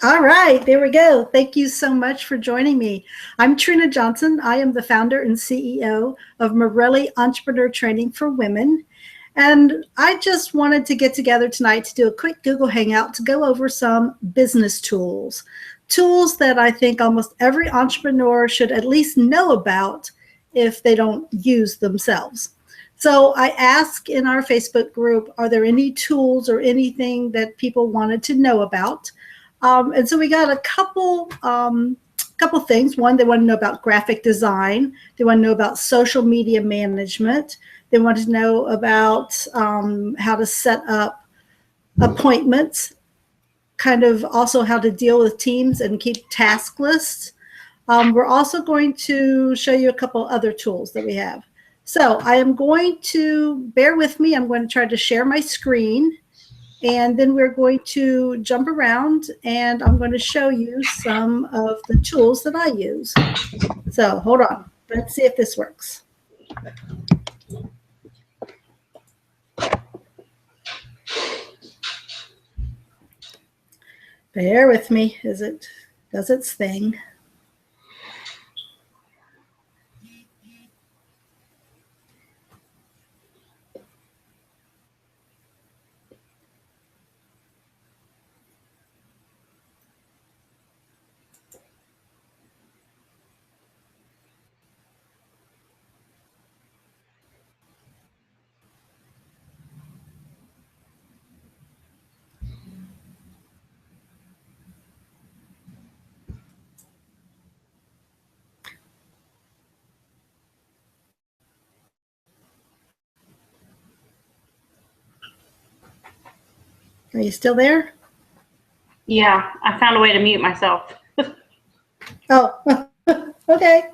All right, there we go. Thank you so much for joining me. I'm Trina Johnson. I am the founder and CEO of Mirelli Entrepreneur Training for Women. And I just wanted to get together tonight to do a quick Google Hangout to go over some business tools. Tools that I think almost every entrepreneur should at least know about if they don't use themselves. So I asked in our Facebook group, are there any tools or anything that people wanted to know about? And so we got a couple things. One, they want to know about graphic design. They want to know about social media management. They want to know about how to set up appointments, kind of also how to deal with teams and keep task lists. We're also going to show you a couple other tools that we have. So I am going to, bear with me, I'm going to try to share my screen. And then we're going to jump around and I'm going to show you some of the tools that I use. So hold on, let's see if this works. Bear with me as it does its thing. Are you still there? Yeah, I found a way to mute myself. Oh, okay.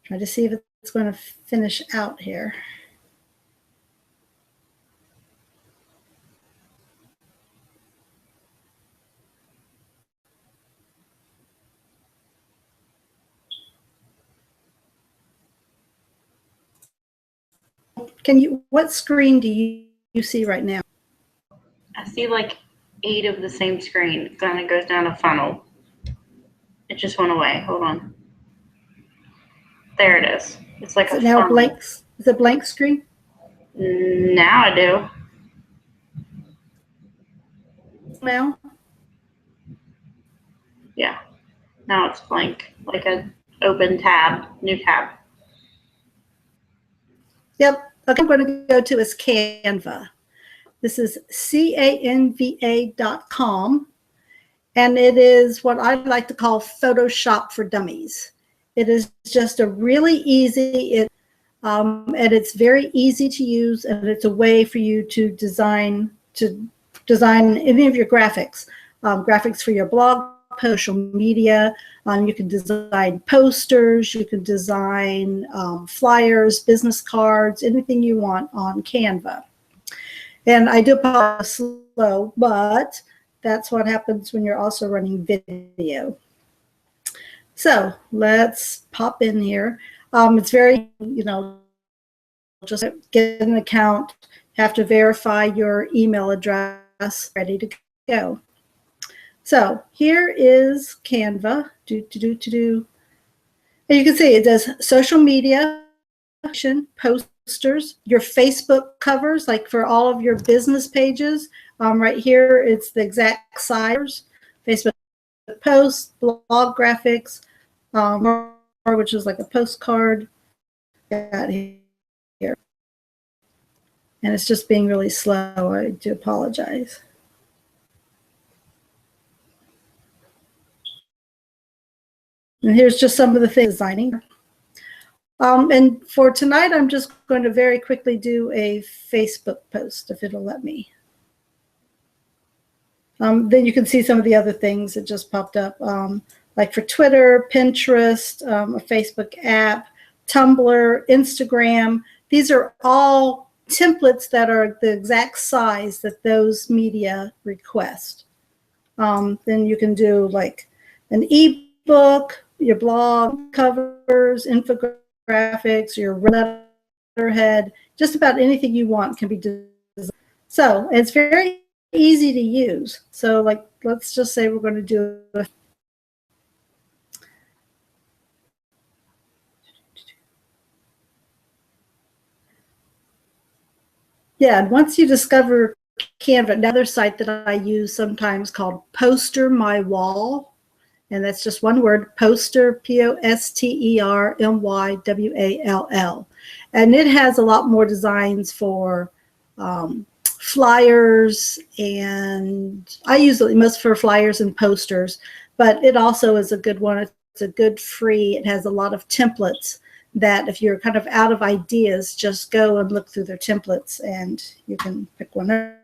Try to see if it's going to finish out here. What screen do you see right now? I see like 8 of the same screen. Then it goes down a funnel. It just went away. Hold on. There it is. It's like a now funnel. Blank. Is it blank screen? Now I do. Now? Yeah. Now it's blank. Like an open tab, new tab. Yep. Okay, I'm going to go to is Canva. This is canva.com. And it is what I like to call Photoshop for dummies. It is just a really easy, and it's very easy to use, and it's a way for you to design any of your graphics, graphics for your blog, social media. You can design posters, you can design flyers, business cards, anything you want on Canva. And I do apologize slow, but that's what happens when you're also running video. So let's pop in here. It's very, just get an account, have to verify your email address, ready to go. So here is Canva. And you can see it does social media, posters, your Facebook covers, like for all of your business pages. Right here, it's the exact size. Facebook posts, blog graphics, which is like a postcard. Got here. And it's just being really slow. I do apologize. And here's just some of the things designing. And for tonight, I'm just going to very quickly do a Facebook post, if it'll let me. Then you can see some of the other things that just popped up, like for Twitter, Pinterest, a Facebook app, Tumblr, Instagram. These are all templates that are the exact size that those media request. Then you can do like an ebook, your blog covers, infographics, your letterhead, just about anything you want can be designed. So it's very easy to use. So like, let's just say we're going to do a yeah, and once you discover Canva, another site that I use sometimes called Poster My Wall, and that's just one word, Poster, POSTERMYWALL. And it has a lot more designs for flyers, and I use it most for flyers and posters, but it also is a good one. It's a good free, it has a lot of templates that if you're kind of out of ideas, just go and look through their templates and you can pick one up.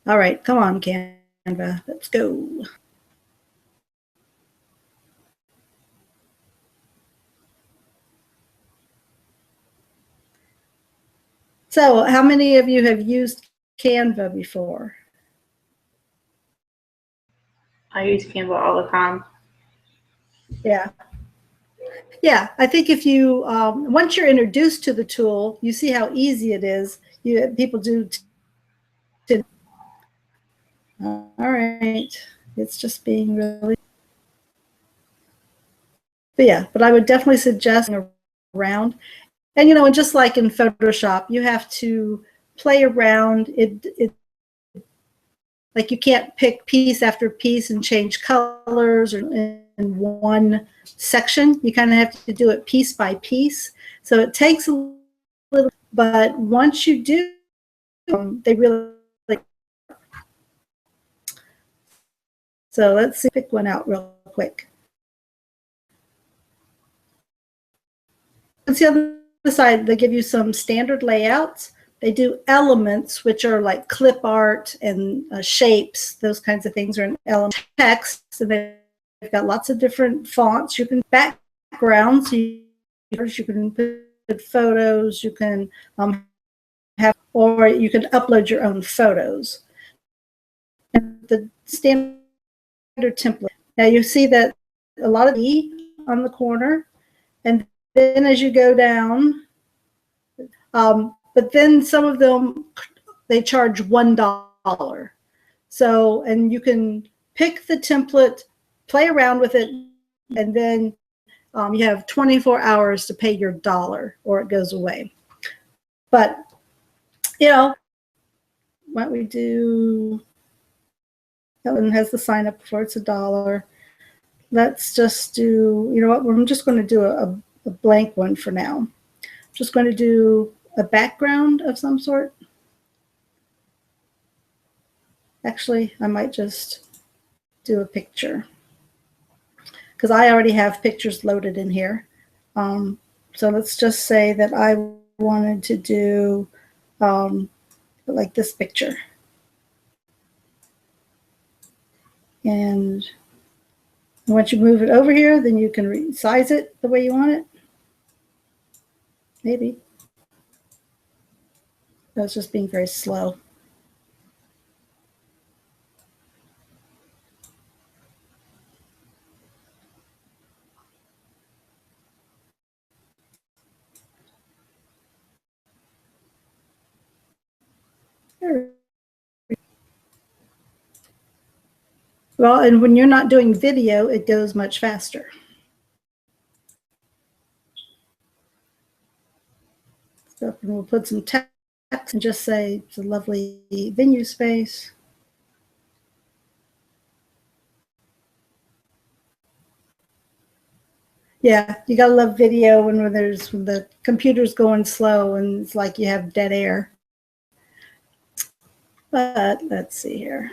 All right, come on, Canva, let's go. So how many of you have used Canva before? I use Canva all the time. Yeah. Yeah, I think if you, once you're introduced to the tool, you see how easy it is. People do. All right, it's just being really. But yeah, but I would definitely suggest around. And, you know, and just like in Photoshop, you have to play around. It like you can't pick piece after piece and change colors or in one section. You kind of have to do it piece by piece. So it takes a little, but once you do, they really like. So let's see, pick one out real quick. Let's see on the side, they give you some standard layouts. They do elements, which are like clip art and shapes, those kinds of things are in element text. And they've got lots of different fonts. You can backgrounds, you can put photos, you can have, or you can upload your own photos. And the standard template. Now you see that a lot of E on the corner, and then as you go down, but then some of them, they charge $1. So, and you can pick the template, play around with it, and then you have 24 hours to pay your $1 or it goes away. But, you know, why don't we do, that one has the sign up before, it's $1. Let's just do, you know what, I'm just going to do a blank one for now. I'm just going to do a background of some sort. Actually, I might just do a picture because I already have pictures loaded in here. So let's just say that I wanted to do like this picture. And once you move it over here, then you can resize it the way you want it. Maybe. I was just being very slow. Well, and when you're not doing video, it goes much faster. So we'll put some text and just say it's a lovely venue space. Yeah, you gotta love video when the computer's going slow and it's like you have dead air. But let's see here.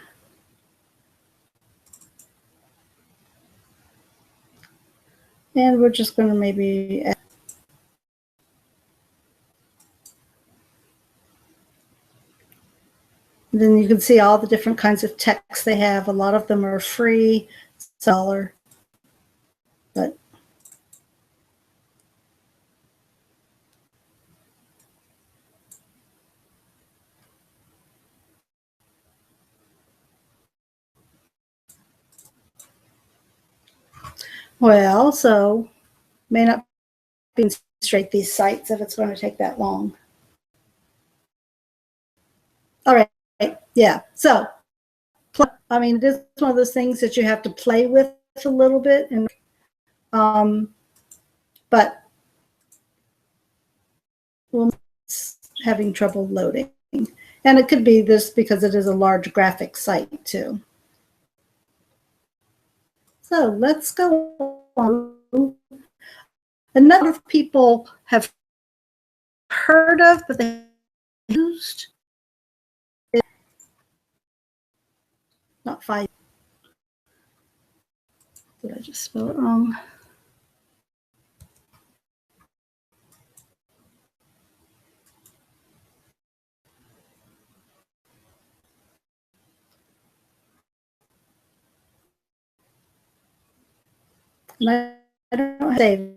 And we're just going to maybe add. Then you can see all the different kinds of texts they have. A lot of them are free, $1. But Well, so may not be straight these sites if it's going to take that long. All right, yeah. So, I mean, it is one of those things that you have to play with a little bit, and but we're having trouble loading, and it could be this because it is a large graphic site too. So let's go on. A number of people have heard of, but they used not five. Did I just spell it wrong? And I don't save.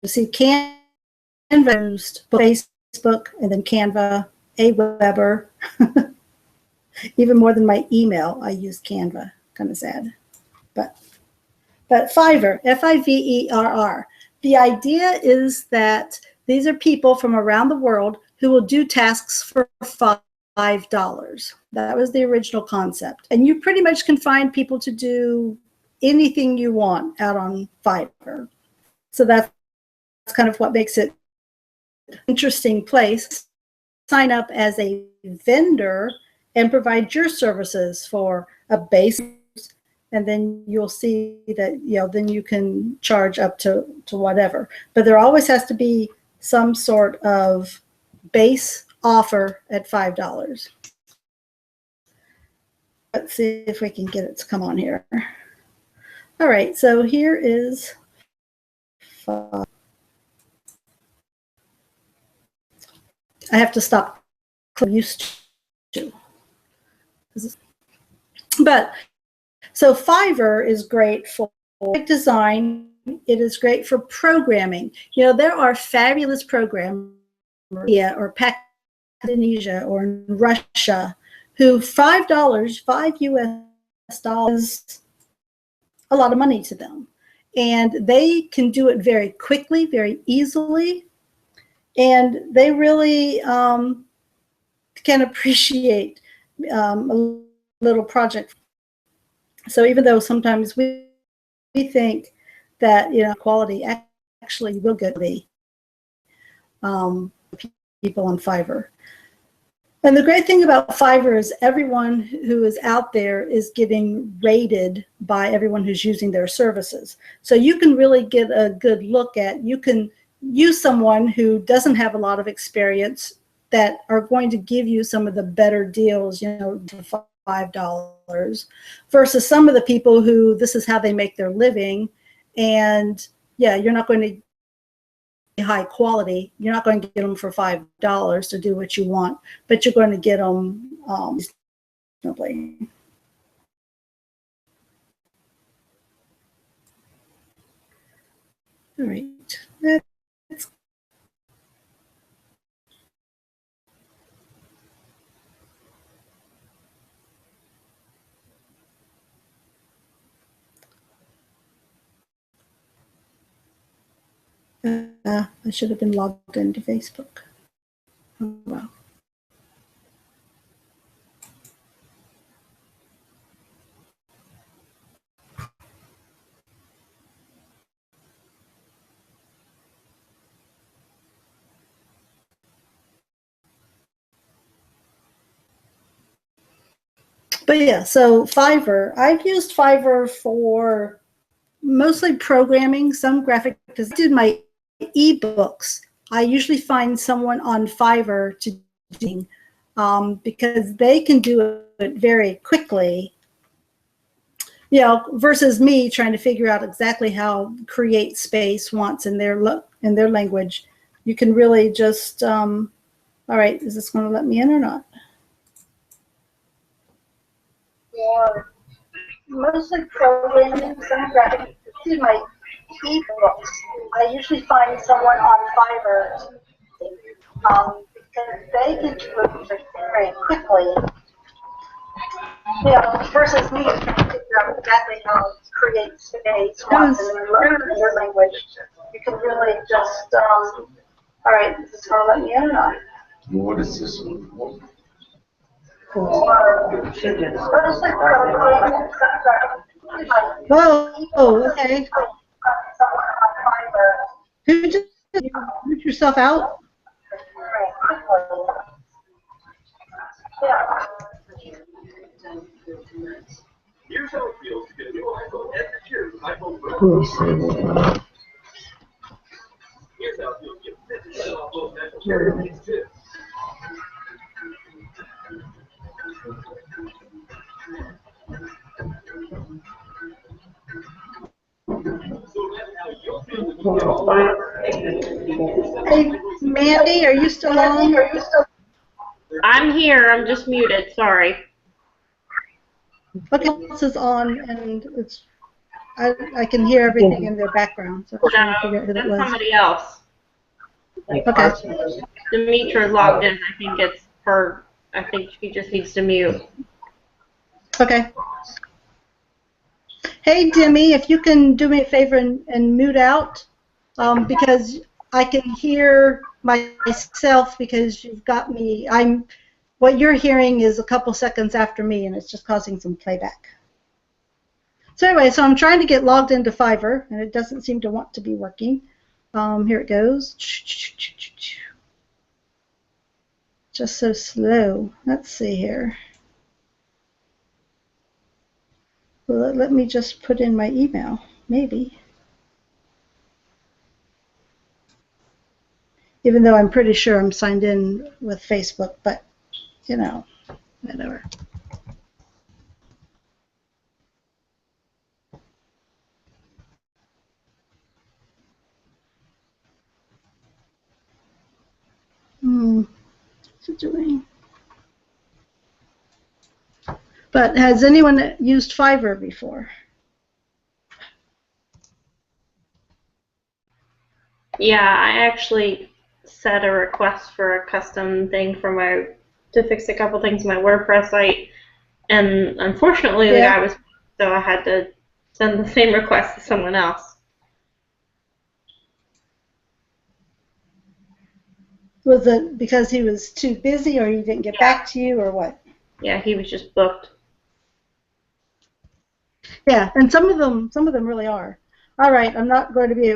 You see, Canva used Facebook and then Canva, Aweber. Even more than my email, I use Canva. Kind of sad, but Fiverr, Fiverr. The idea is that these are people from around the world who will do tasks for $5. That was the original concept, and you pretty much can find people to do anything you want out on Fiverr. So that's kind of what makes it an interesting place. Sign up as a vendor and provide your services for a base, and then you'll see that, then you can charge up to whatever. But there always has to be some sort of base offer at $5. Let's see if we can get it to come on here. All right, so here is I have to stop used to. But so Fiverr is great for design. It is great for programming. There are fabulous programmers or Indonesia or in Russia who $5, $5 a lot of money to them. And they can do it very quickly, very easily. And they really can appreciate a little project. So even though sometimes we think that quality actually will get the people on Fiverr. And the great thing about Fiverr is everyone who is out there is getting rated by everyone who's using their services. So you can really get a good look at, you can use someone who doesn't have a lot of experience that are going to give you some of the better deals, $5 versus some of the people who this is how they make their living. And yeah, you're not going to high quality. You're not going to get them for $5 to do what you want, but you're going to get them reasonably. All right. I should have been logged into Facebook. Oh, wow. But yeah, so Fiverr, I've used Fiverr for mostly programming, some graphic design. I did my ebooks. I usually find someone on Fiverr to do because they can do it very quickly, versus me trying to figure out exactly how create space wants in their language. You can really just, all right, is this going to let me in or not? Yeah, mostly programming, some graphic. This is my ebooks. I usually find someone on Fiverr because they can do it very quickly. Versus me trying to figure out exactly how create space once and then learn your language, you can really just, all right, is this going to let me in or not? What is this one for? Whoa, okay. Who just you put yourself out? Here's how it feels to get a new iPhone and here's iPhone Pro. Here's how it feels to get 50% off both Apple carriers too. So imagine how you'll feel. Hey, Mandy, are you still on? I'm here. I'm just muted. Sorry. Okay, else is on, and it's I can hear everything in their background, so I'm trying to figure out who that That's was. somebody else. Okay. Demetra logged in. I think it's her. I think she just needs to mute. Okay. Hey, Demi, if you can do me a favor and mute out, because I can hear myself because you've got me. What you're hearing is a couple seconds after me, and it's just causing some playback. So anyway, so I'm trying to get logged into Fiverr, and it doesn't seem to want to be working. Here it goes. Just so slow. Let's see here. Well, let me just put in my email, maybe. Even though I'm pretty sure I'm signed in with Facebook, but, you know, whatever. What's it doing? But has anyone used Fiverr before? Yeah, I actually set a request for a custom thing for to fix a couple things in my WordPress site, and unfortunately the guy was, so I had to send the same request to someone else. Was it because he was too busy, or he didn't get back to you, or what? Yeah, he was just booked. Yeah, and some of them really are. All right, I'm not going to be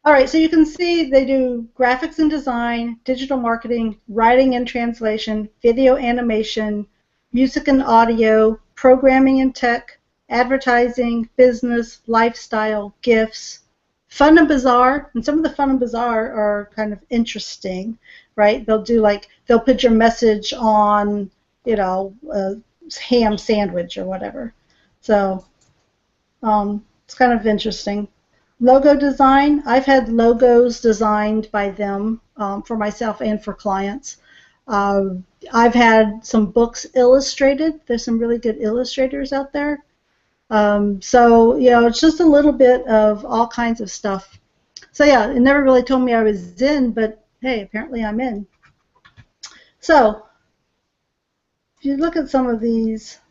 all right, so you can see they do graphics and design, digital marketing, writing and translation, video animation, music and audio, programming and tech, advertising, business, lifestyle, gifts, fun and bizarre. And some of the fun and bizarre are kind of interesting, right? They'll put your message on, you know, a ham sandwich or whatever. So it's kind of interesting. Logo design, I've had logos designed by them for myself and for clients. I've had some books illustrated. There's some really good illustrators out there. So, you know, it's just a little bit of all kinds of stuff. So, yeah, it never really told me I was in, but, hey, apparently I'm in. So, if you look at some of these,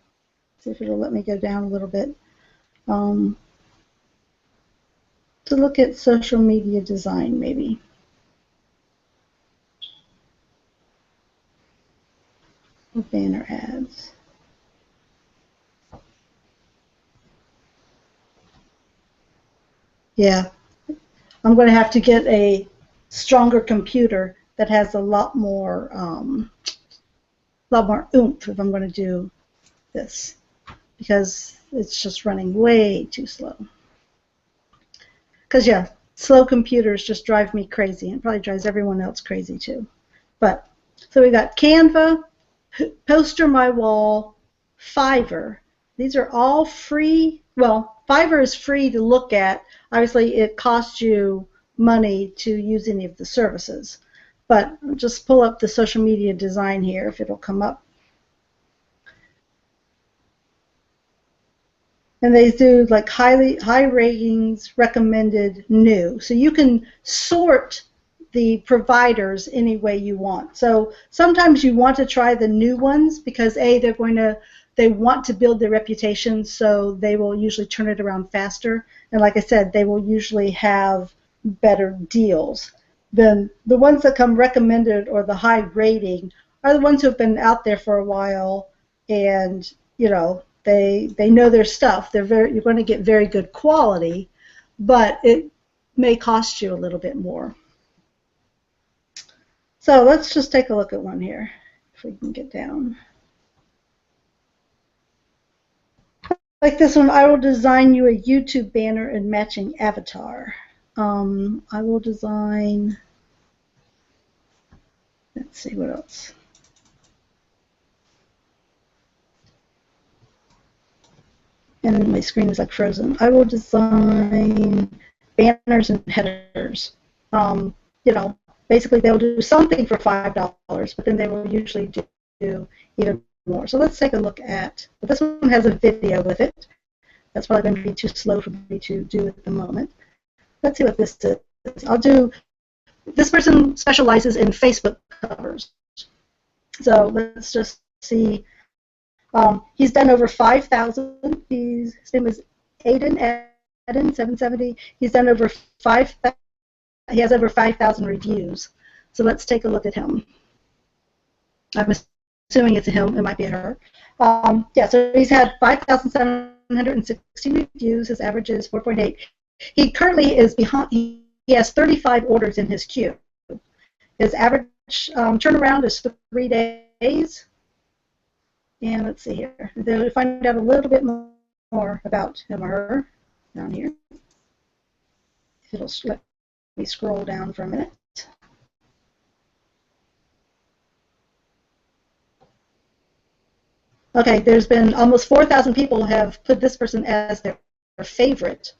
see if it'll let me go down a little bit. To look at social media design, maybe. Or banner ads. Yeah, I'm going to have to get a stronger computer that has a lot more oomph if I'm going to do this, because it's just running way too slow. Because, yeah, slow computers just drive me crazy, and it probably drives everyone else crazy too. But, so we got Canva, Poster My Wall, Fiverr. These are all free. Well, Fiverr is free to look at. Obviously, it costs you money to use any of the services. But just pull up the social media design here if it'll come up. And they do like high ratings, recommended, new. So you can sort the providers any way you want. So sometimes you want to try the new ones because A, they're going to they want to build their reputation, so they will usually turn it around faster. And like I said, they will usually have better deals. Then the ones that come recommended or the high rating are the ones who have been out there for a while, and they know their stuff. You're going to get very good quality, but it may cost you a little bit more. So let's just take a look at one here, if we can get down. Like this one, I will design you a YouTube banner and matching avatar. I will design, let's see what else. And my screen is like frozen. I will design banners and headers. Basically they'll do something for $5, but then they will usually do even more. So let's take a look at, but this one has a video with it. That's probably going to be too slow for me to do at the moment. Let's see what this is. This person specializes in Facebook covers. So let's just see. He's done over 5,000. His name is Aiden 770. He's done over 5,000. He has over 5,000 reviews. So let's take a look at him. I'm assuming it's a him. It might be a her. So he's had 5,760 reviews. His average is 4.8. He currently is behind. He has 35 orders in his queue. His average turnaround is 3 days. And let's see here. They'll find out a little bit more about him or her down here. It'll let me scroll down for a minute. Okay, there's been almost 4,000 people have put this person as their favorite.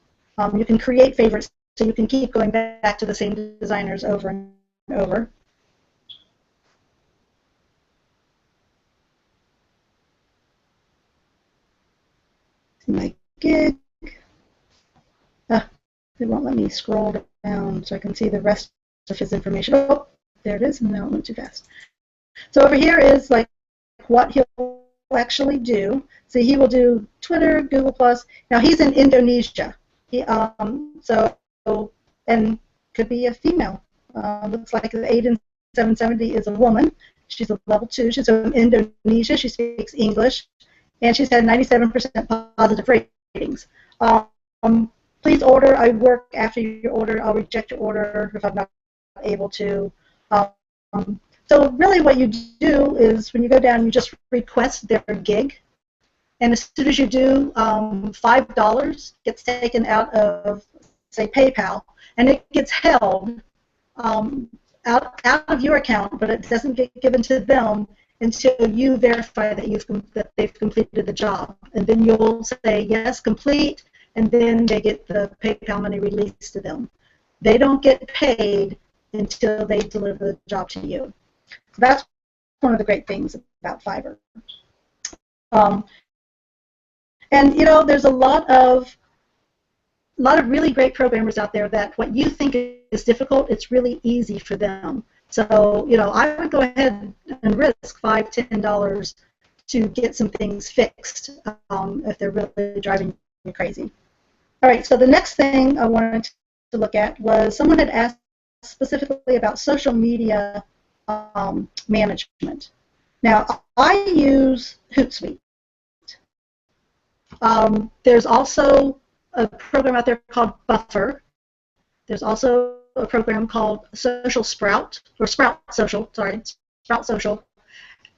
You can create favorites, so you can keep going back to the same designers over and over. My gig. It won't let me scroll down so I can see the rest of his information. Oh, there it is. No, it went too fast. So over here is like what he'll actually do. See, he will do Twitter, Google+. Now he's in Indonesia. He and could be a female. Looks like the Aiden 770 is a woman. She's a level 2. She's from Indonesia. She speaks English, and she's had 97% positive ratings. Please order. I work after your order. I'll reject your order if I'm not able to. So really what you do is when you go down, you just request their gig. And as soon as you do, $5 gets taken out of, say, PayPal, and it gets held out of your account, but it doesn't get given to them until you verify that they've completed the job. And then you'll say, yes, complete, and then they get the PayPal money released to them. They don't get paid until they deliver the job to you. So that's one of the great things about Fiverr. And there's a lot of really great programmers out there that what you think is difficult, it's really easy for them. So I would go ahead and risk $5, $10 to get some things fixed if they're really driving you crazy. All right, so the next thing I wanted to look at was someone had asked specifically about social media management. Now, I use Hootsuite. There's also a program out there called Buffer. There's also a program called Social Sprout, or Sprout Social, sorry, Sprout Social.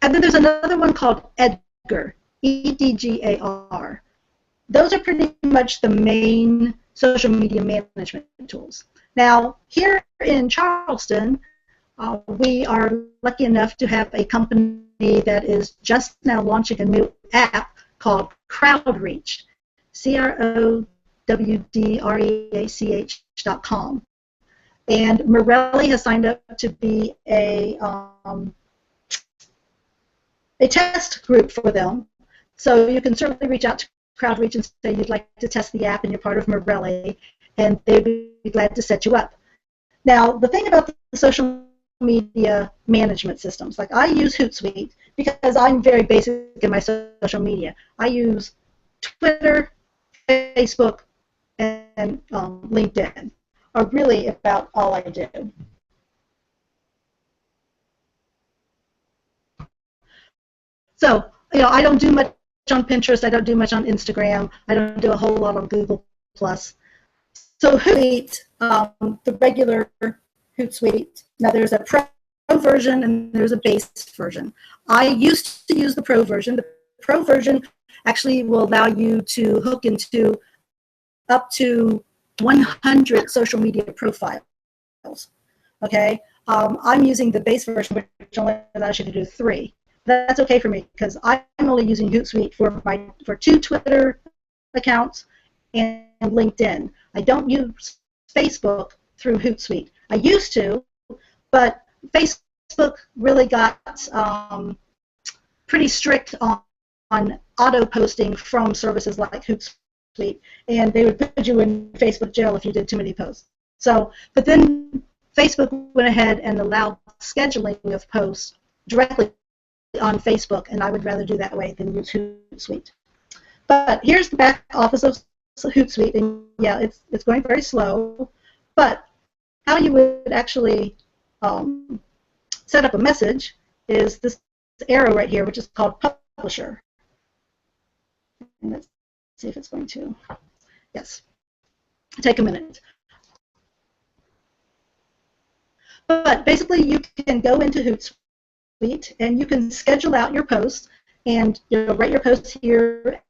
And then there's another one called Edgar, EDGAR. Those are pretty much the main social media management tools. Now, here in Charleston, we are lucky enough to have a company that is just now launching a new app called CrowdReach, CrowdReach.com. And Mirelli has signed up to be a test group for them. So you can certainly reach out to CrowdReach and say you'd like to test the app and you're part of Mirelli, and they'd be glad to set you up. Now, the thing about the social media management systems, like I use Hootsuite because I'm very basic in my social media. I use Twitter, Facebook, and LinkedIn are really about all I do. So, I don't do much on Pinterest. I don't do much on Instagram. I don't do a whole lot on Google Plus. So Hootsuite, the regular Hootsuite. Now there's a Pro version and there's a base version. I used to use the Pro version. The Pro version actually will allow you to hook into up to 100 social media profiles. Okay, I'm using the base version, which only allows you to do 3. That's okay for me because I'm only using Hootsuite for 2 Twitter accounts and LinkedIn. I don't use Facebook through Hootsuite. I used to, but Facebook really got pretty strict on auto posting from services like Hootsuite, and they would put you in Facebook jail if you did too many posts. So, but then Facebook went ahead and allowed scheduling of posts directly on Facebook, and I would rather do that way than use Hootsuite. But here's the back office of Hootsuite, and yeah, it's going very slow. But how you would actually set up a message is this arrow right here, which is called Publisher. And let's see if it's going to. Yes. Take a minute. But basically, you can go into Hootsuite and you can schedule out your posts, and write your posts here,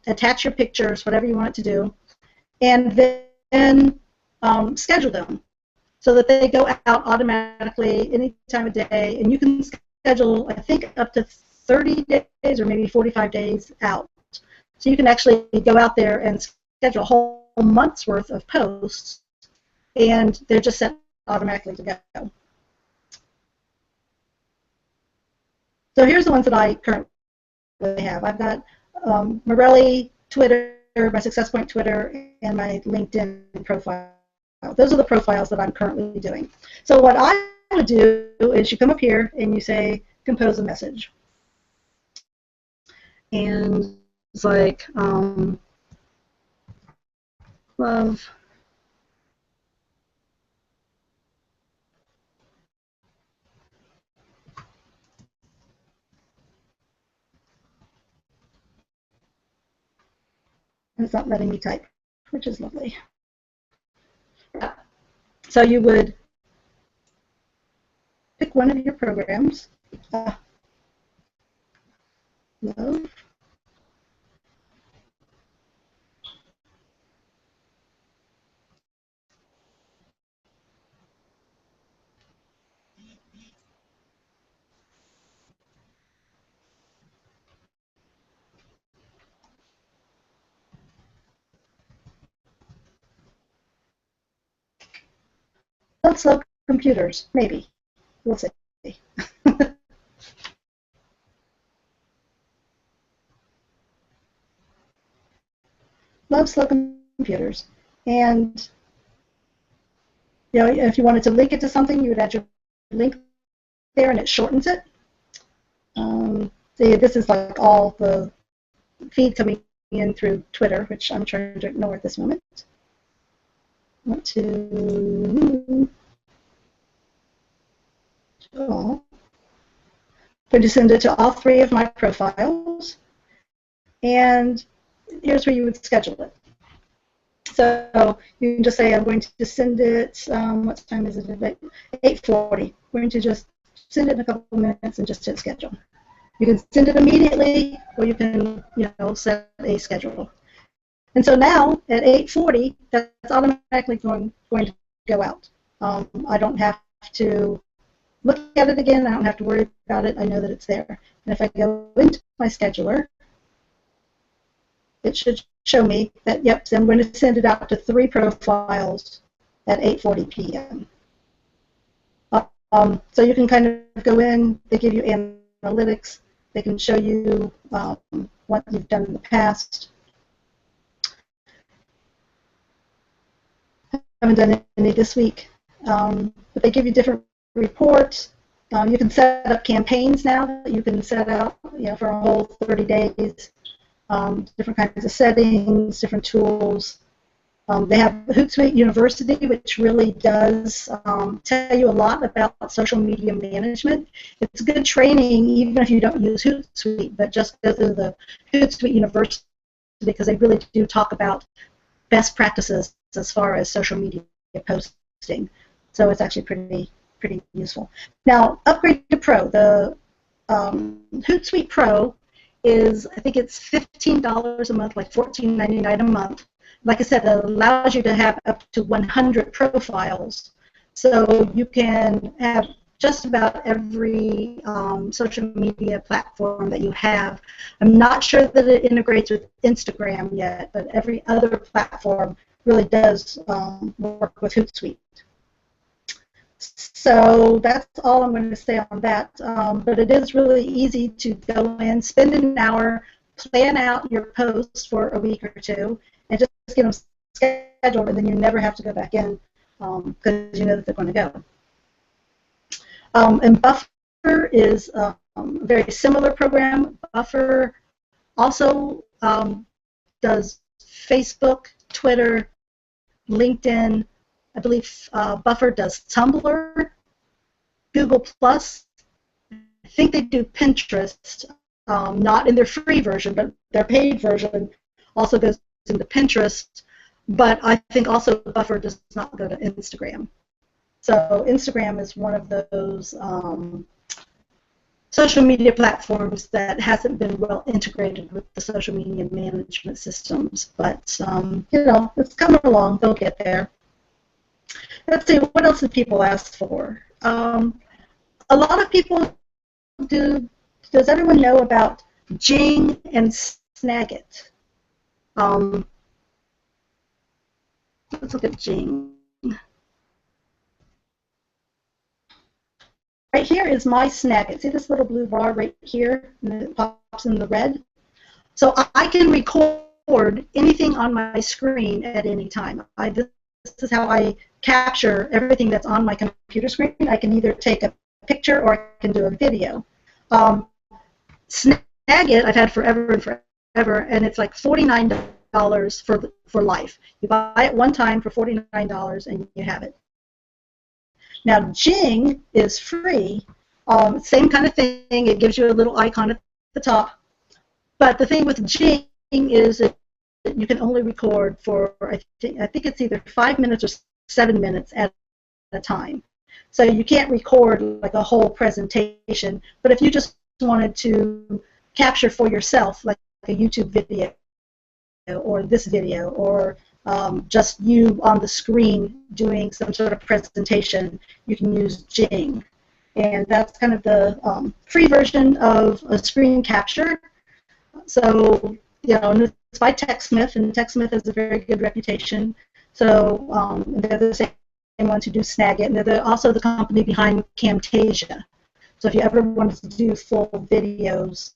attach your pictures, whatever you want it to do, and then schedule them so that they go out automatically any time of day. And you can schedule, I think, up to 30 days or maybe 45 days out. So you can actually go out there and schedule a whole month's worth of posts, and they're just set automatically to go. So here's the ones that I currently have. I've got Mirelli Twitter, my Success Point Twitter, and my LinkedIn profile. Those are the profiles that I'm currently doing. So what I would do is you come up here and you say, compose a message. And it's like, love. And it's not letting me type, which is lovely. So you would pick one of your programs. Love. Love slow computers, maybe. We'll see. Love slow computers. And if you wanted to link it to something, you would add your link there, and it shortens it. See, this is like all the feed coming in through Twitter, which I'm trying to ignore at this moment. I want to I'm going to send it to all 3 of my profiles, and here's where you would schedule it. So you can just say, I'm going to send it, what time is it? 8:40. We're going to just send it in a couple of minutes and just hit schedule. You can send it immediately, or you can, set a schedule. And so now at 8:40, that's automatically going to go out. I don't have to look at it again. I don't have to worry about it. I know that it's there. And if I go into my scheduler, it should show me that, yep, so I'm going to send it out to 3 profiles at 8:40 p.m. So you can kind of go in, they give you analytics, they can show you what you've done in the past. I haven't done any this week, but they give you different reports. You can set up campaigns now that you can set out, for a whole 30 days. Different kinds of settings, different tools. They have Hootsuite University, which really does tell you a lot about social media management. It's good training, even if you don't use Hootsuite, but just go through the Hootsuite University, because they really do talk about best practices as far as social media posting. So it's actually pretty useful. Now, upgrade to Pro. The Hootsuite Pro is, I think it's $15 a month, like $14.99 a month. Like I said, it allows you to have up to 100 profiles. So you can have just about every social media platform that you have. I'm not sure that it integrates with Instagram yet, but every other platform really does work with Hootsuite. So that's all I'm going to say on that. But it is really easy to go in, spend an hour, plan out your posts for a week or two, and just get them scheduled, and then you never have to go back in because you know that they're going to go. And Buffer is a very similar program. Buffer also does Facebook, Twitter, LinkedIn. I believe Buffer does Tumblr, Google+. I think they do Pinterest, not in their free version, but their paid version also goes into Pinterest. But I think also Buffer does not go to Instagram. So Instagram is one of those social media platforms that hasn't been well integrated with the social media management systems. But it's coming along. They'll get there. Let's see, what else did people ask for? A lot of people do. Does everyone know about Jing and Snagit? Let's look at Jing. Right here is my Snagit. See this little blue bar right here, and it pops in the red? So I can record anything on my screen at any time. This is how I capture everything that's on my computer screen. I can either take a picture or I can do a video. Snagit I've had forever and forever, and it's like $49 for life. You buy it one time for $49 and you have it. Now Jing is free. Same kind of thing. It gives you a little icon at the top. But the thing with Jing is that you can only record for, I think it's either 5 minutes or 7 minutes at a time. So you can't record like a whole presentation, but if you just wanted to capture for yourself, like a YouTube video or this video, or just you on the screen doing some sort of presentation, you can use Jing. And that's kind of the free version of a screen capture. So, it's by TechSmith, and TechSmith has a very good reputation. So they're the same ones who do Snagit, and they're also the company behind Camtasia. So if you ever wanted to do full videos,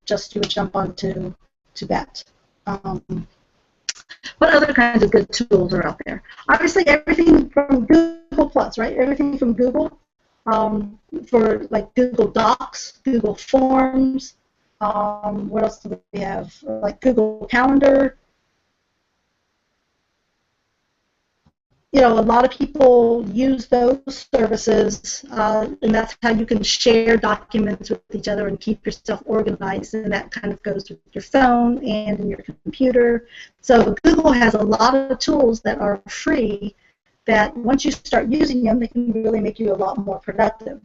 just you would jump onto that. What other kinds of good tools are out there? Obviously, everything from Google+, right? Everything from Google, for like Google Docs, Google Forms. What else do we have? Like Google Calendar. A lot of people use those services, and that's how you can share documents with each other and keep yourself organized, and that kind of goes with your phone and in your computer. So Google has a lot of tools that are free that once you start using them, they can really make you a lot more productive.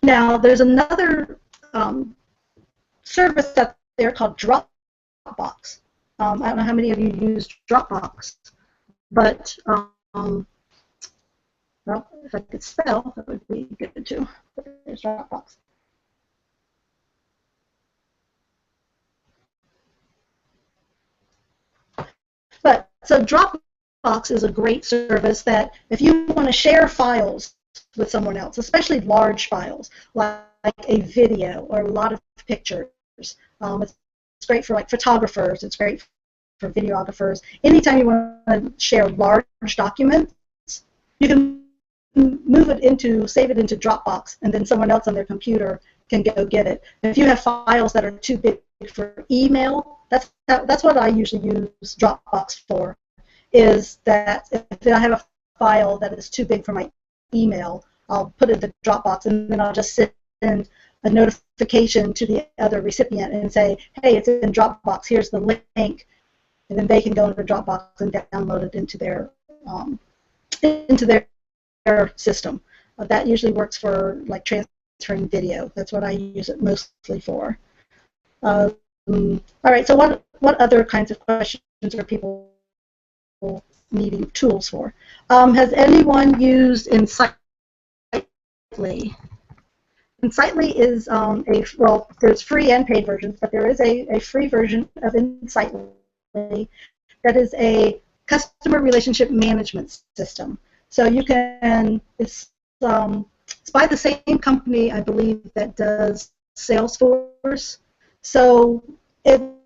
Now, there's another service out there called Dropbox. I don't know how many of you use Dropbox. But, well, if I could spell, that would be good too. There's Dropbox. But, so Dropbox is a great service that if you want to share files with someone else, especially large files, like a video or a lot of pictures, it's great for like photographers, it's great for videographers. Anytime you want to share large documents, you can move it into, save it into Dropbox, and then someone else on their computer can go get it. If you have files that are too big for email, that's what I usually use Dropbox for, is that if I have a file that is too big for my email, I'll put it in the Dropbox, and then I'll just send a notification to the other recipient and say, hey, it's in Dropbox, here's the link, and then they can go into Dropbox and download it into their system. That usually works for like transferring video. That's what I use it mostly for. All right, so what other kinds of questions are people needing tools for? Has anyone used Insightly? Insightly is well, there's free and paid versions, but there is a free version of Insightly that is a customer relationship management system. So you can, it's by the same company, I believe, that does Salesforce. So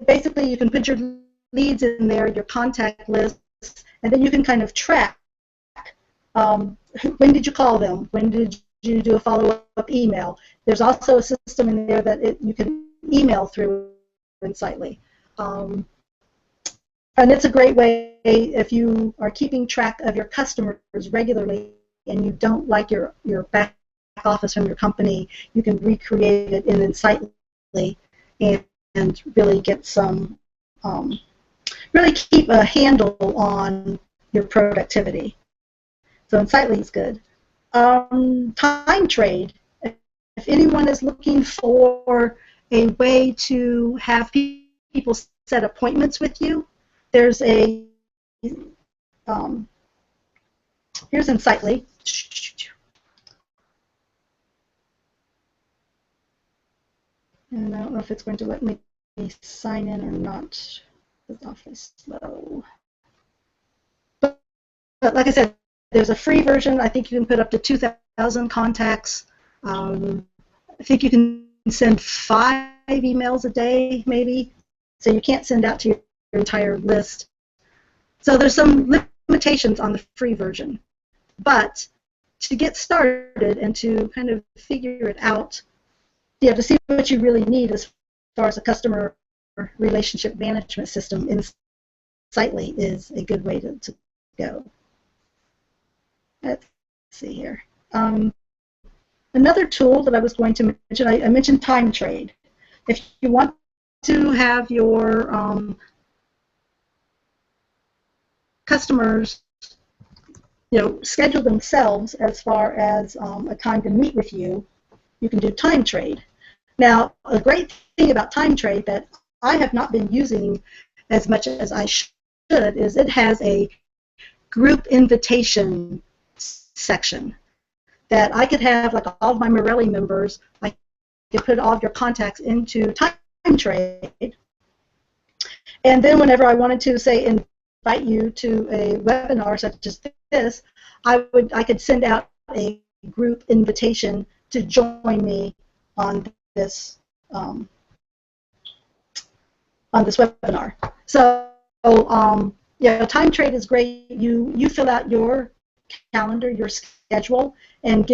basically you can put your leads in there, your contact list, and then you can kind of track when did you call them, when did you do a follow-up email. There's also a system in there that you can email through Insightly. And it's a great way if you are keeping track of your customers regularly and you don't like your back office from your company, you can recreate it in Insightly and really get some, really keep a handle on your productivity. So Insightly is good. Time trade. If anyone is looking for a way to have people set appointments with you, there's here's Insightly. And I don't know if it's going to let me sign in or not. It's awfully slow. But like I said, there's a free version. I think you can put up to 2,000 contacts. I think you can send 5 emails a day, maybe. So you can't send out to your entire list. So there's some limitations on the free version. But to get started and to kind of figure it out, to see what you really need as far as a customer relationship management system, Insightly is a good way to go. Let's see here. Another tool that I was going to mention, I mentioned time trade. If you want to have your customers, schedule themselves as far as a time to meet with you, you can do time trade. Now, a great thing about time trade that I have not been using as much as I should is it has a group invitation section that I could have, like all of my Mirelli members, I could put all of your contacts into time trade, and then whenever I wanted to, say, invite you to a webinar such as this, I could send out a group invitation to join me on this webinar. So time trade is great. You fill out your calendar, your schedule, and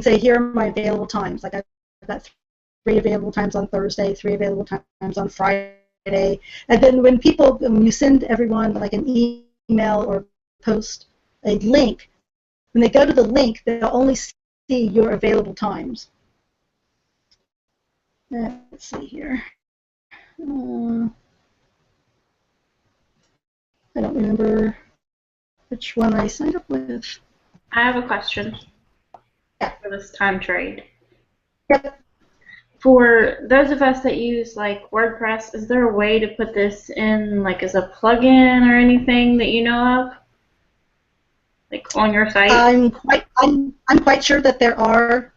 say, here are my available times. Like I've got 3 available times on Thursday, 3 available times on Friday, and then when you send everyone like an email or post a link, when they go to the link, they'll only see your available times. Let's see here. I don't remember which one I signed up with. I have a question for this time trade. Yep. For those of us that use like WordPress, is there a way to put this in like as a plugin or anything that you know of? Like on your site? I'm quite sure that there are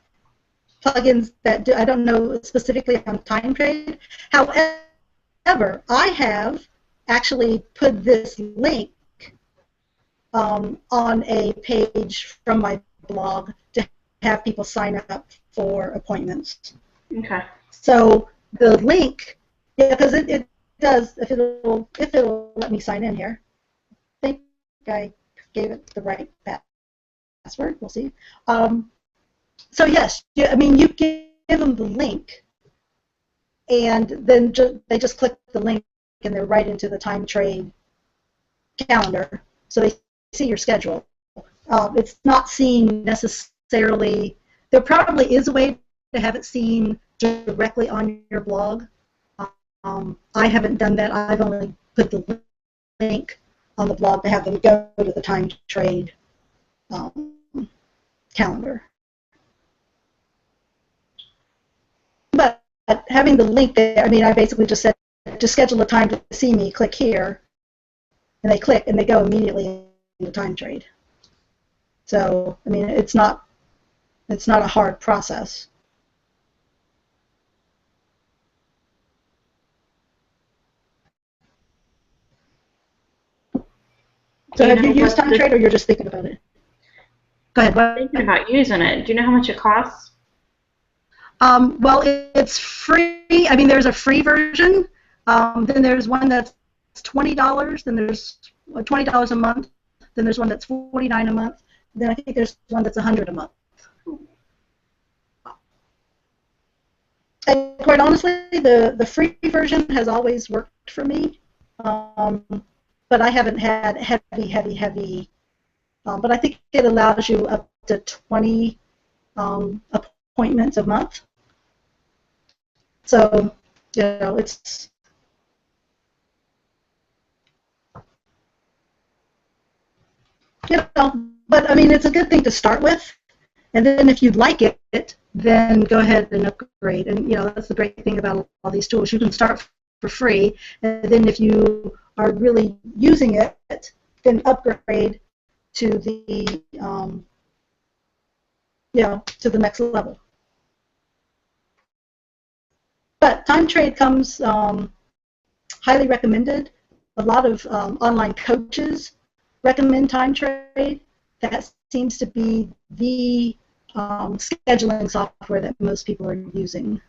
plugins that do. I don't know specifically on time trade. However, I have actually put this link on a page from my blog to have people sign up for appointments. Okay. So the link, because it does, if it'll let me sign in here. I think I gave it the right password. We'll see. So yes, I mean, you give them the link, and then they just click the link, and they're right into the time trade calendar. So they see your schedule. It's not seen necessarily. There probably is a way to have it seen directly on your blog. I haven't done that. I've only put the link on the blog to have them go to the time trade calendar. But having the link there, I mean, I basically just said, to schedule a time to see me, click here, and they click, and they go immediately into time trade. So, I mean, it's not a hard process. So have you used time trade, or you're just thinking about it? Go ahead. I'm thinking about using it. Do you know how much it costs? Well, it's free. I mean, there's a free version. Then there's one that's $20. Then there's $20 a month. Then there's one that's $49 a month. Then I think there's one that's $100 a month. And quite honestly, the free version has always worked for me. But I haven't had heavy. But I think it allows you up to 20 appointments a month. So, you know, it's but I mean, it's a good thing to start with. And then if you like it, then go ahead and upgrade. And, you know, that's the great thing about all these tools. You can start for free, and then if you are really using it, then upgrade to the, to the next level. But time trade comes highly recommended. A lot of online coaches recommend time trade. That seems to be the scheduling software that most people are using.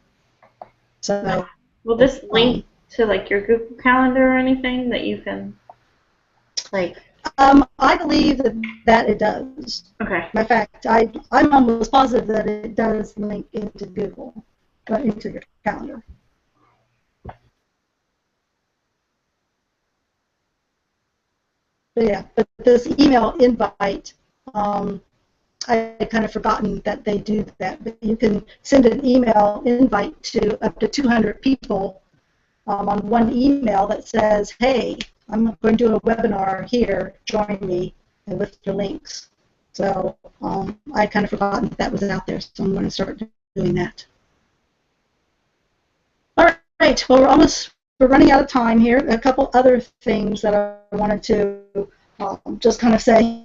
So, will this link to like your Google Calendar or anything that you can like? I believe that it does. Okay. In fact, I'm almost positive that it does link into Google, into your calendar. But yeah, but this email invite, I had kind of forgotten that they do that. But you can send an email invite to up to 200 people on one email that says, hey, I'm going to do a webinar here, join me, and with your links. So I kind of forgotten that was out there, so I'm going to start doing that. All right, well, we're running out of time here. A couple other things that I wanted to just kind of say.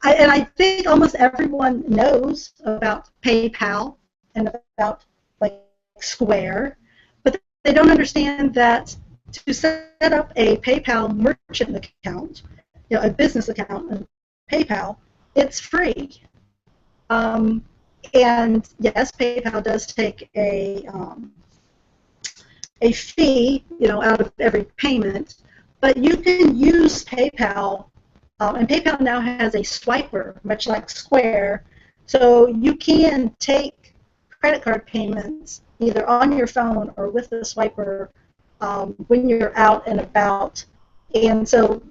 And I think almost everyone knows about PayPal and about like Square, but they don't understand that to set up a PayPal merchant account, a business account in PayPal, it's free. And yes, PayPal does take a fee, out of every payment, but you can use PayPal. And PayPal now has a swiper, much like Square, so you can take credit card payments either on your phone or with the swiper when you're out and about. And so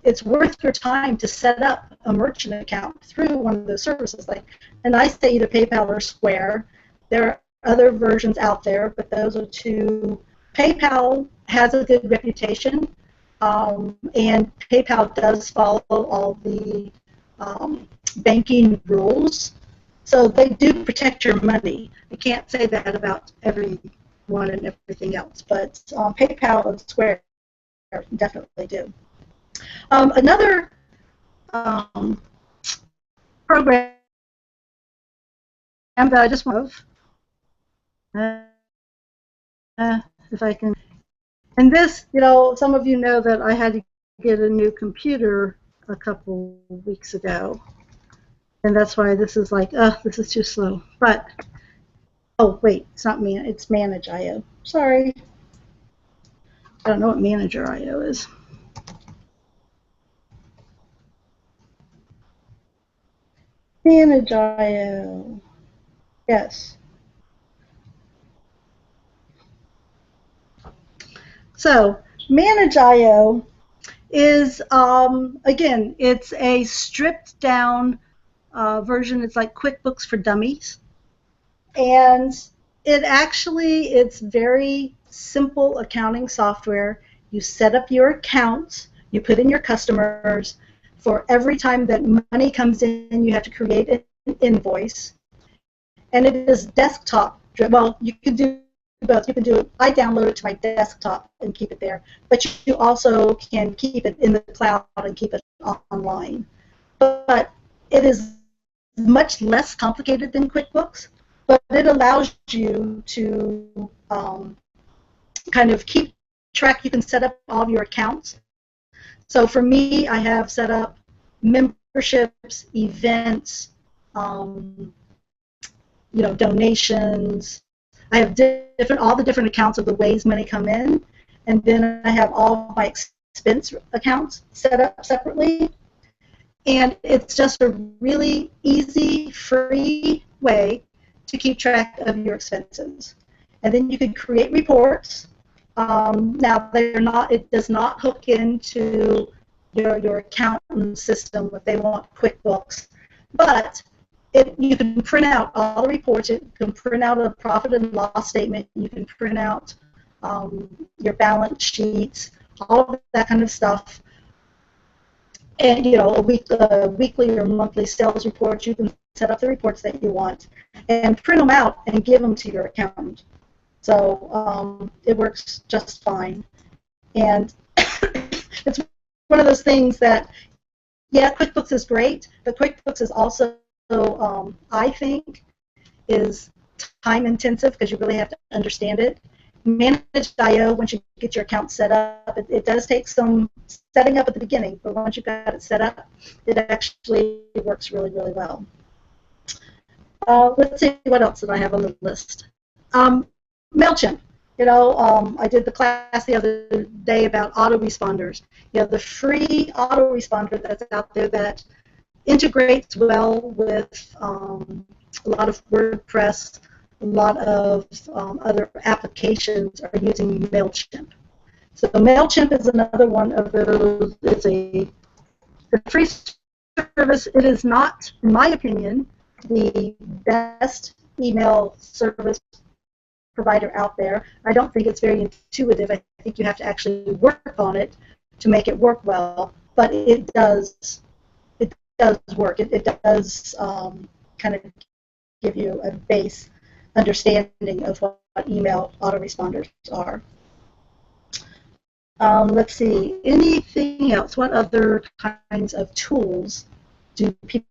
it's worth your time to set up a merchant account through one of those services. And I say either PayPal or Square. There are other versions out there, but those are two. PayPal has a good reputation. And PayPal does follow all the banking rules, so they do protect your money. I can't say that about everyone and everything else, but PayPal and Square definitely do. Another program that I just want to, if I can. And this, some of you know that I had to get a new computer a couple weeks ago. And that's why this is like, this is too slow. But, oh, wait, it's not me. It's Manage IO. Sorry. I don't know what Manager IO is. Manage.io. Yes. So Manage.io is, again, it's a stripped down version. It's like QuickBooks for Dummies. And it's very simple accounting software. You set up your accounts, you put in your customers. For every time that money comes in, you have to create an invoice. And it is desktop. Well, you can do both. You can do it. I download it to my desktop and keep it there. But you also can keep it in the cloud and keep it online. But it is much less complicated than QuickBooks. But it allows you to kind of keep track. You can set up all of your accounts. So for me, I have set up memberships, events, donations. I have all the different accounts of the ways money come in, and then I have all my expense accounts set up separately. And it's just a really easy, free way to keep track of your expenses. And then you can create reports. Now it does not hook into your accounting system if they want QuickBooks, but you can print out all the reports. You can print out a profit and loss statement. You can print out your balance sheets, all of that kind of stuff. And a weekly or monthly sales report. You can set up the reports that you want and print them out and give them to your accountant. So it works just fine. And it's one of those things that, yeah, QuickBooks is great, but QuickBooks is also, I think, is time intensive because you really have to understand it. Manage.io, once you get your account set up, it does take some setting up at the beginning, but once you've got it set up, it actually works really, really well. Let's see what else did I have on the list. MailChimp. I did the class the other day about autoresponders. The free autoresponder that's out there that integrates well with a lot of WordPress. A lot of other applications are using MailChimp. So MailChimp is another one of those. It's a free service. It is not, in my opinion, the best email service provider out there. I don't think it's very intuitive. I think you have to actually work on it to make it work well. But it does work. It does kind of give you a base understanding of what email autoresponders are. Let's see, anything else? What other kinds of tools do people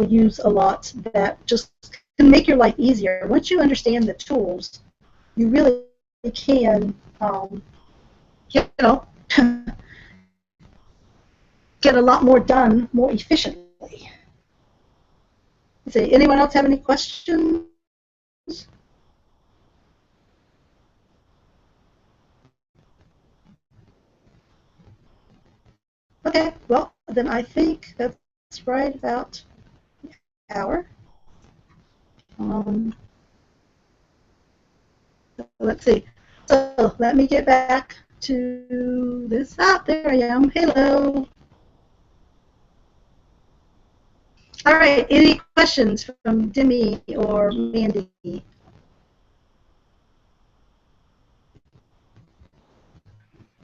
use a lot that just can make your life easier? Once you understand the tools, you really can, get a lot more done more efficiently. Let's see, anyone else have any questions? Okay, well, then I think that's right about an hour. Let's see. So let me get back to this. There I am. Hello. All right, any questions from Demi or Mandy?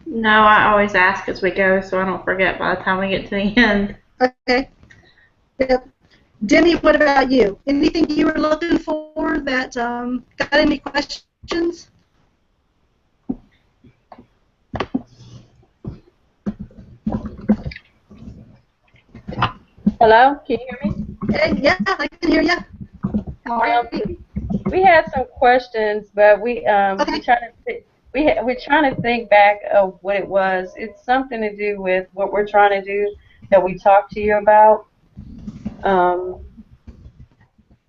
No, I always ask as we go so I don't forget by the time we get to the end. Okay. Yep. Demi, what about you? Anything you were looking for that got any questions? Hello, can you hear me? Yeah, I can hear you. All right. We had some questions, but we're trying to think back of what it was. It's something to do with what we're trying to do that we talked to you about.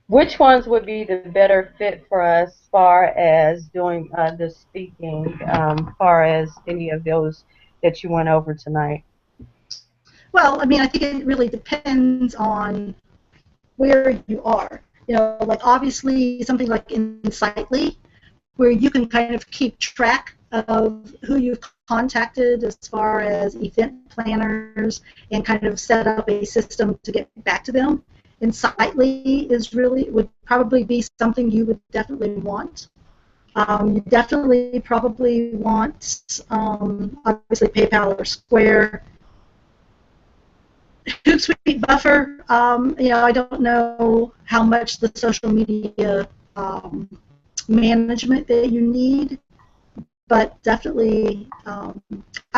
Which ones would be the better fit for us as far as doing the speaking, far as any of those that you went over tonight? Well, I mean, I think it really depends on where you are. Like obviously something like Insightly, where you can kind of keep track of who you've contacted as far as event planners and kind of set up a system to get back to them. Insightly would probably be something you would definitely want. You definitely probably want, obviously, PayPal or Square. Hootsuite Buffer, I don't know how much the social media management that you need, but definitely, I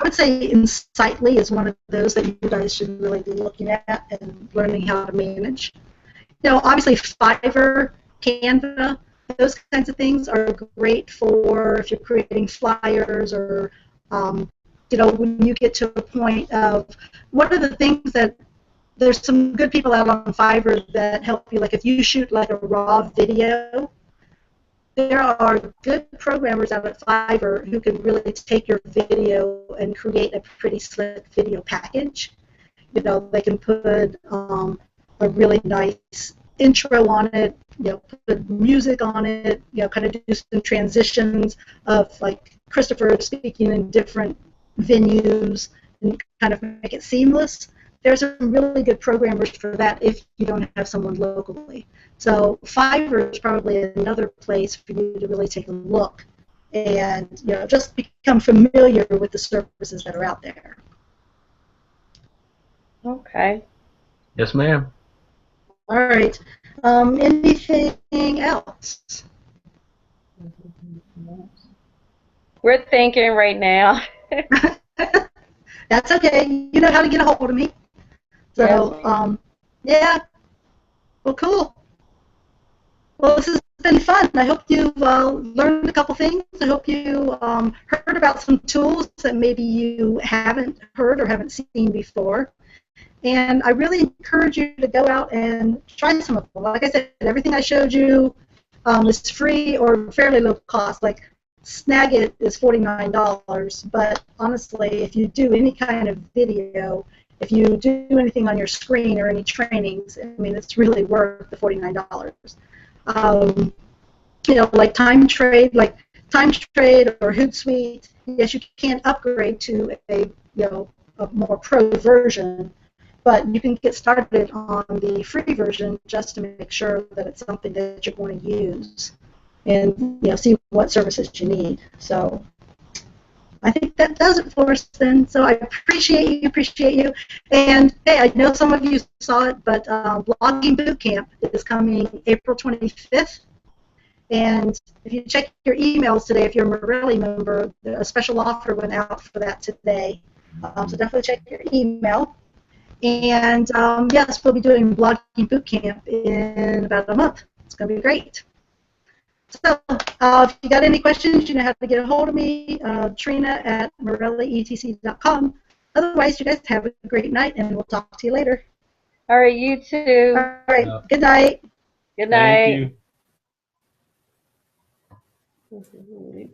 would say Insightly is one of those that you guys should really be looking at and learning how to manage. Obviously Fiverr, Canva, those kinds of things are great for if you're creating flyers or, when you get to a point of what are the things that there's some good people out on Fiverr that help you. Like if you shoot like a raw video, there are good programmers out at Fiverr who can really take your video and create a pretty slick video package. They can put a really nice intro on it, put music on it, kind of do some transitions of like Christopher speaking in different venues and kind of make it seamless. There's some really good programmers for that if you don't have someone locally. So Fiverr is probably another place for you to really take a look and just become familiar with the services that are out there. Okay. Yes, ma'am. All right. Anything else? We're thinking right now. That's okay. You know how to get a hold of me. So, yeah. Well, cool. Well, this has been fun. I hope you've learned a couple things. I hope you heard about some tools that maybe you haven't heard or haven't seen before. And I really encourage you to go out and try some of them. Like I said, everything I showed you is free or fairly low cost. Like Snagit is $49, but honestly, if you do any kind of video, if you do anything on your screen or any trainings, I mean, it's really worth the $49. Like Time Trade or Hootsuite, yes, you can upgrade to a more pro version, but you can get started on the free version just to make sure that it's something that you're going to use and see what services you need. So I think that does it for us then. So I appreciate you. And hey, I know some of you saw it, but Blogging Bootcamp is coming April 25th. And if you check your emails today, if you're a Mirelli member, a special offer went out for that today. So definitely check your email. And yes, we'll be doing Blogging Bootcamp in about a month. It's going to be great. So if you got any questions, you know how to get a hold of me, Trina at MirelliETC.com. Otherwise, you guys have a great night, and we'll talk to you later. All right, you too. All right, good night. Good night. Thank you.